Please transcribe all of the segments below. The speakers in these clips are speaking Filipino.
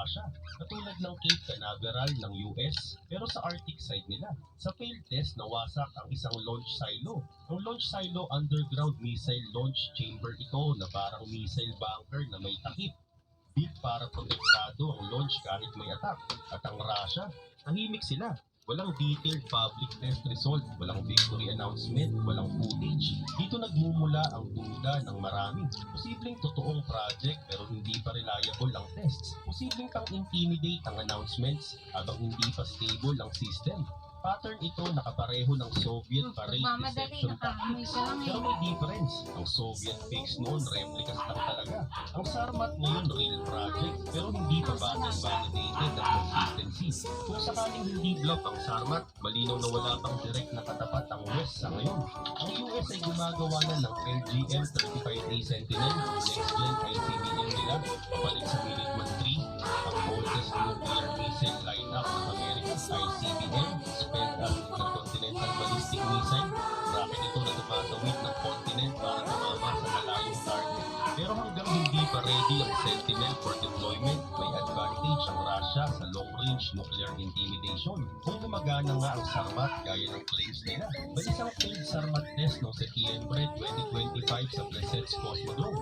Russia, katulad ng Cape Canaveral ng US, pero sa Arctic side nila. Sa failed test, nawasak ang isang launch silo. Ang launch silo, underground missile launch chamber ito na parang missile bunker na may takip. Big para protektado ang launch kahit may attack. At ang Russia, tahimik sila. Walang detailed public test result, walang victory announcement, walang footage. Dito nagmumula ang duda ng marami. Posibleng totoong project pero hindi pa reliable ang tests. Posibleng pang-intimidate ang announcements habang hindi pa stable ang system. Pattern ito nakapareho ng Soviet parade deception tactics. Pero may difference. Ang Soviet fakes noon, replicas lang talaga. Ang Sarmat ngayon, real project, pero hindi pa validated ang consistency. Kung sakaling hindi bluff ang Sarmat, malinaw na wala pang direct na katapat ang West sa ngayon. Ang US ay gumagawa na ng LGM-35A Sentinel, next-gen ICBM nila, balik sa Minuteman III, ang oldest nuclear missile lineup ng Amerika, ICBM, spelled as Intercontinental Ballistic Missile. Rocket ito na tumatawid ng continent para tumama sa malayong target. Pero hanggang hindi pa ready ang Sentinel for deployment, may advantage ang Russia sa long-range nuclear intimidation. Kung gumagana nga ang Sarmat gaya ng claims nila, may isang failed Sarmat test noong Setyembre 2025 sa Plesetsk Cosmodrome.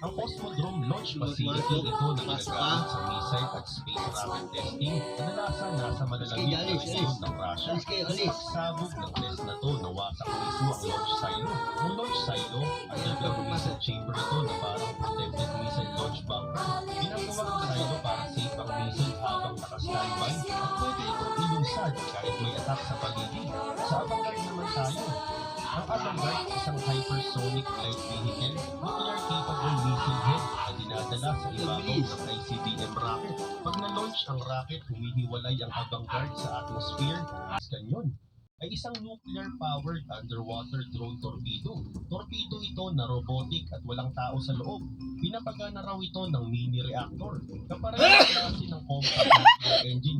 Ang Cosmodrome launch facility ito na ginagamit sa missile at space rocket testing, kadalasan nasa malalamig na rehiyon ng Russia. Pagsabog ng test na to, nawasak mismo ang launch silo. Ang launch silo, underground missile chamber ito na parang protected missile launch bunker. Ginagawa ang silo para safe ang missile habang naka-standby at pwede itong ilusad kahit may attack sa paligid. Sa Avangard naman tayo. Ang Avangard, isang hypersonic light vehicle, nuclear-capable missile head na dinadala sa ibabaw ng ICBM rocket. Pag na-launch ang rocket, humihiwalay ang Avangard sa atmosphere. Kanyon ay isang nuclear-powered underwater drone torpedo. Torpedo ito na robotic at walang tao sa loob. Pinapagana raw ito ng mini reactor. Kapareho klase ng compact nuclear engine